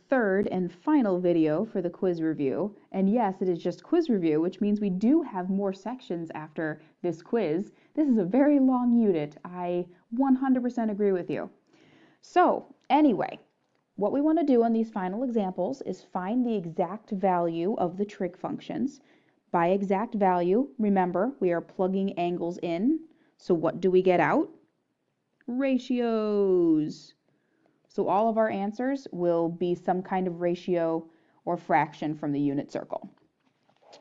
third and final video for the quiz review. And yes, it is just quiz review, which means we do have more sections after this quiz. This is a very long unit. I 100% agree with you. So anyway, what we want to do on these final examples is find the exact value of the trig functions. By exact value, remember, we are plugging angles in. So what do we get out? Ratios. So all of our answers will be some kind of ratio or fraction from the unit circle.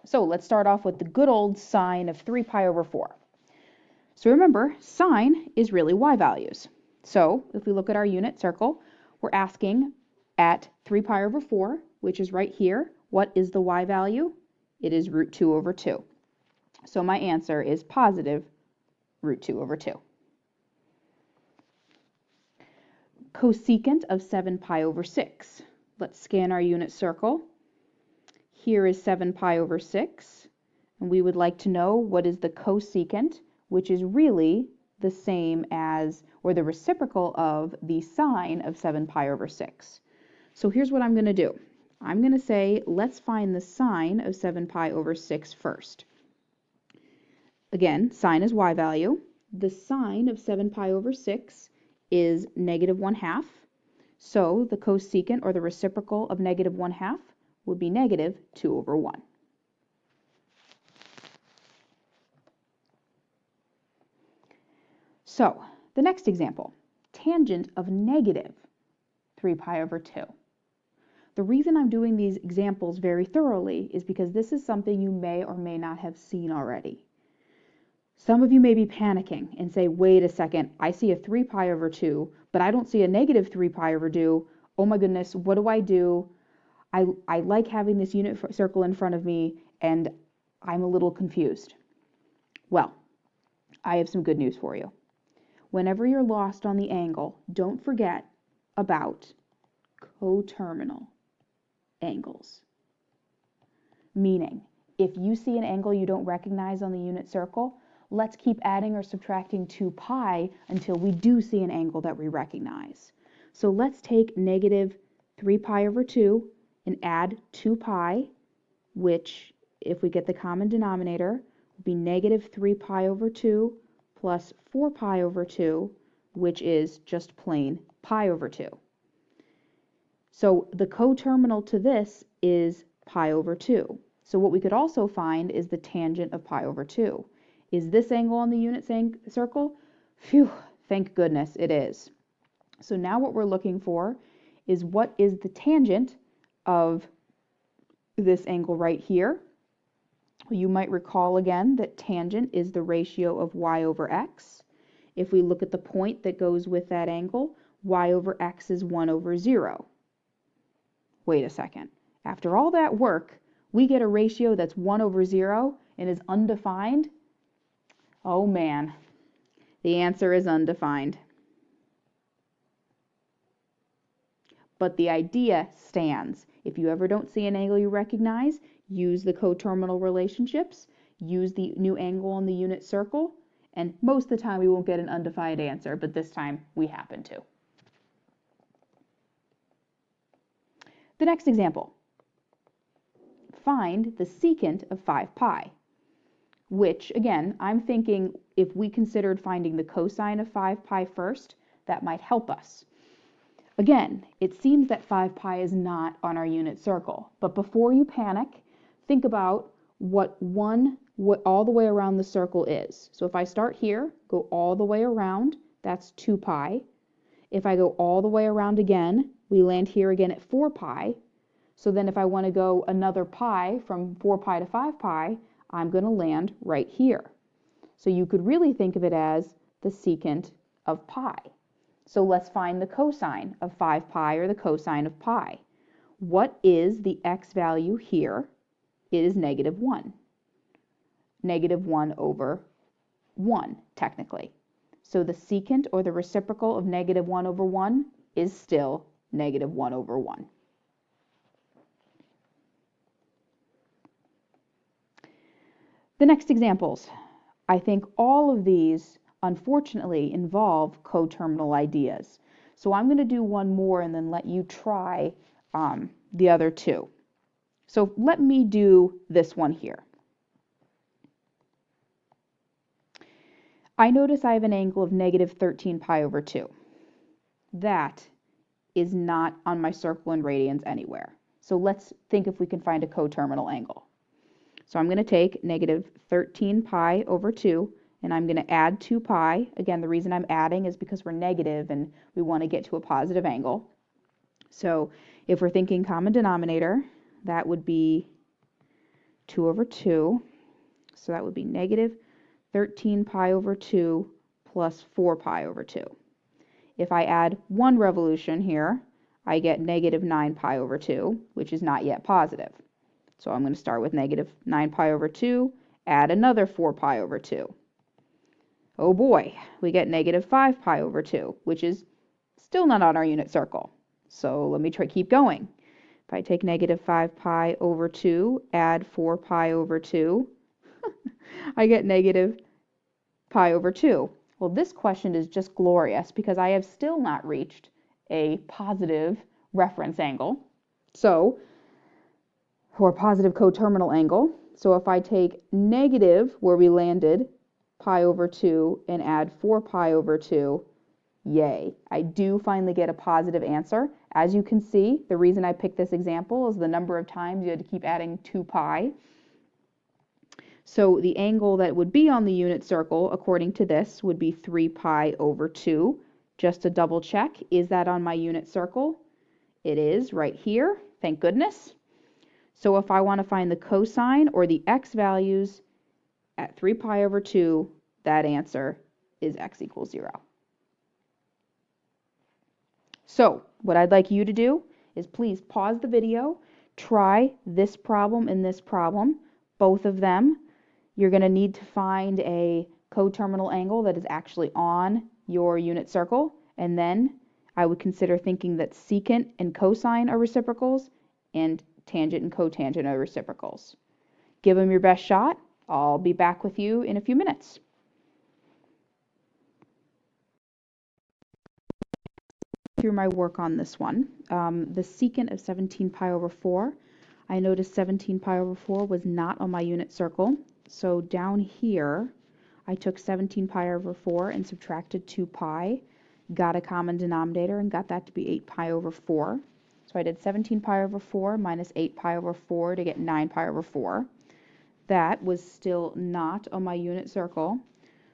So let's start off with the good old sine of 3 pi over 4. So remember, sine is really y values. So if we look at our unit circle, we're asking at 3 pi over 4, which is right here, what is the y value? It is root 2 over 2. So my answer is positive root 2 over 2. Cosecant of 7 pi over 6. Let's scan our unit circle. Here is 7 pi over 6, and we would like to know what is the cosecant, which is really the same as, or the reciprocal of, the sine of 7 pi over 6. So here's what I'm going to do. I'm going to say, let's find the sine of 7 pi over 6 first. Again, sine is y value. The sine of 7 pi over 6 is negative 1/2. So the cosecant, or the reciprocal of negative 1/2, would be negative 2 over 1. So the next example, tangent of negative 3 pi over 2. The reason I'm doing these examples very thoroughly is because this is something you may or may not have seen already. Some of you may be panicking and say, wait a second, I see a 3 pi over 2, but I don't see a negative 3 pi over 2. Oh my goodness, what do I do? I like having this unit circle in front of me, and I'm a little confused. Well, I have some good news for you. Whenever you're lost on the angle, don't forget about coterminal angles. Meaning, if you see an angle you don't recognize on the unit circle, let's keep adding or subtracting 2 pi until we do see an angle that we recognize. So let's take negative 3 pi over 2 and add 2 pi, which, if we get the common denominator, will be negative 3 pi over 2 plus 4 pi over 2, which is just plain pi over 2. So the coterminal to this is pi over 2. So what we could also find is the tangent of pi over 2. Is this angle on the unit circle? Phew, thank goodness it is. So now what we're looking for is what is the tangent of this angle right here. You might recall again that tangent is the ratio of y over x. If we look at the point that goes with that angle, y over x is 1 over 0. Wait a second. After all that work, we get a ratio that's 1 over 0 and is undefined? Oh man, the answer is undefined. But the idea stands. If you ever don't see an angle you recognize, use the coterminal relationships, use the new angle on the unit circle, and most of the time we won't get an undefined answer, but this time we happen to. The next example. Find the secant of 5 pi, which, again, I'm thinking if we considered finding the cosine of 5 pi first, that might help us. Again, it seems that 5 pi is not on our unit circle, but before you panic, think about what all the way around the circle is. So if I start here, go all the way around, that's 2 pi. If I go all the way around again, we land here again at 4 pi. So then if I want to go another pi from 4 pi to 5 pi, I'm going to land right here. So you could really think of it as the secant of pi. So let's find the cosine of 5 pi, or the cosine of pi. What is the x value here? It is negative 1. Negative 1 over 1, technically. So the secant, or the reciprocal of negative 1 over 1, is still negative 1 over 1. The next examples. I think all of these, unfortunately, involve coterminal ideas. So I'm going to do one more and then let you try the other two. So let me do this one here. I notice I have an angle of negative 13 pi over 2. That is not on my circle in radians anywhere. So let's think if we can find a coterminal angle. So I'm going to take negative 13 pi over 2, and I'm going to add 2 pi. Again, the reason I'm adding is because we're negative and we want to get to a positive angle. So if we're thinking common denominator, that would be 2 over 2. So that would be negative 13 pi over 2 plus 4 pi over 2. If I add 1 revolution here, I get negative 9 pi over 2, which is not yet positive. So I'm going to start with negative 9 pi over 2, add another 4 pi over 2. Oh boy, we get negative 5 pi over 2, which is still not on our unit circle. So let me keep going. If I take negative 5 pi over 2, add 4 pi over 2, I get negative pi over 2. Well, this question is just glorious because I have still not reached a positive reference angle. So, or positive coterminal angle. So if I take negative, where we landed, pi over 2, and add 4 pi over 2, yay. I do finally get a positive answer. As you can see, the reason I picked this example is the number of times you had to keep adding 2 pi. So the angle that would be on the unit circle, according to this, would be 3 pi over 2. Just to double check, is that on my unit circle? It is right here, thank goodness. So if I want to find the cosine or the x values at 3 pi over 2, that answer is x equals 0. So what I'd like you to do is please pause the video, try this problem and this problem, both of them. You're going to need to find a coterminal angle that is actually on your unit circle, and then I would consider thinking that secant and cosine are reciprocals and tangent and cotangent are reciprocals. Give them your best shot. I'll be back with you in a few minutes. Through my work on this one, the secant of 17 pi over 4, I noticed 17 pi over 4 was not on my unit circle. So down here, I took 17 pi over 4 and subtracted 2 pi, got a common denominator, and got that to be 8 pi over 4. So I did 17 pi over 4 minus 8 pi over 4 to get 9 pi over 4. That was still not on my unit circle.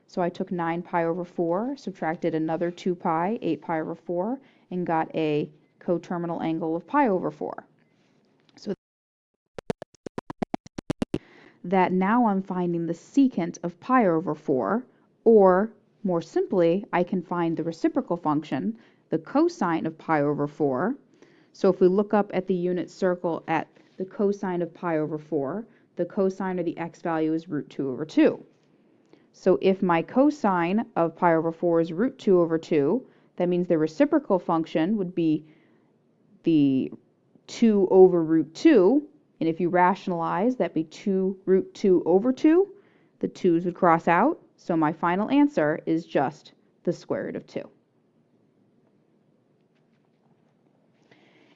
So I took 9 pi over 4, subtracted another 2 pi, 8 pi over 4, and got a coterminal angle of pi over 4. So that now I'm finding the secant of pi over 4, or more simply, I can find the reciprocal function, the cosine of pi over 4. So if we look up at the unit circle at the cosine of pi over 4, the cosine or the x value is root 2 over 2. So if my cosine of pi over 4 is root 2 over 2, that means the reciprocal function would be the 2 over root 2. And if you rationalize, that'd be 2 root 2 over 2. The 2's would cross out. So my final answer is just the square root of 2.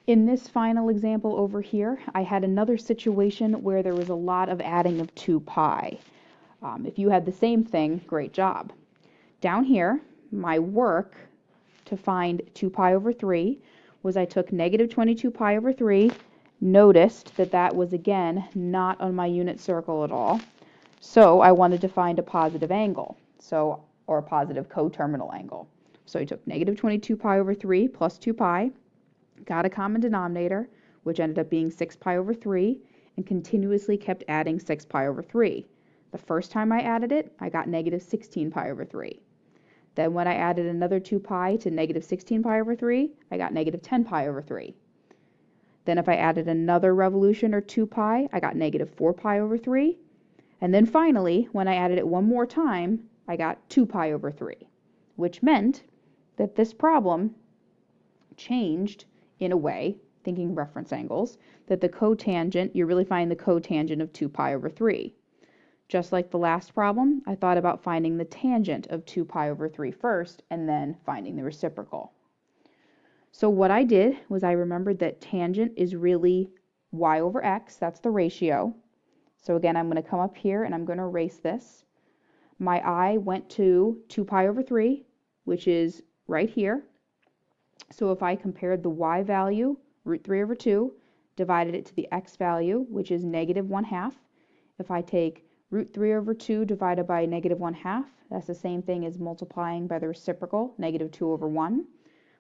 In this final example over here, I had another situation where there was a lot of adding of 2 pi. If you had the same thing, great job. Down here, my work to find 2 pi over 3 was I took negative 22 pi over 3, noticed that that was again not on my unit circle at all. So I wanted to find a positive angle, or a positive coterminal angle. So I took negative 22 pi over 3 plus 2 pi, got a common denominator, which ended up being 6 pi over 3, and continuously kept adding 6 pi over 3. The first time I added it, I got negative 16 pi over 3. Then when I added another 2 pi to negative 16 pi over 3, I got negative 10 pi over 3. Then if I added another revolution or 2 pi, I got negative 4 pi over 3. And then finally, when I added it one more time, I got 2 pi over 3, which meant that this problem changed in a way, thinking reference angles, that the cotangent, you're really finding the cotangent of 2 pi over 3. Just like the last problem, I thought about finding the tangent of 2 pi over 3 first, and then finding the reciprocal. So what I did was I remembered that tangent is really y over x, that's the ratio. So again, I'm going to come up here and I'm going to erase this. My I went to 2 pi over 3, which is right here. So if I compared the y value, root 3 over 2, divided it to the x value, which is negative 1/2, if I take root 3 over 2 divided by negative 1/2, that's the same thing as multiplying by the reciprocal, negative 2 over 1.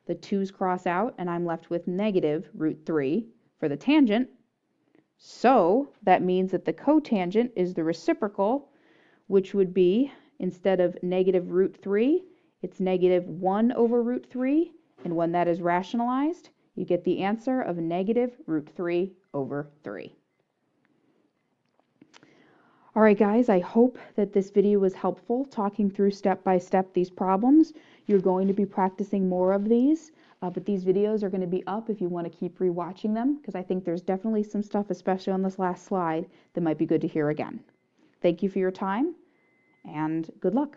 The 2's cross out, and I'm left with negative root 3 for the tangent. So that means that the cotangent is the reciprocal, which would be, instead of negative root 3, it's negative 1 over root 3. And when that is rationalized, you get the answer of negative root 3 over 3. All right, guys, I hope that this video was helpful talking through step by step these problems. You're going to be practicing more of these, but these videos are going to be up if you want to keep rewatching them, because I think there's definitely some stuff, especially on this last slide, that might be good to hear again. Thank you for your time, and good luck.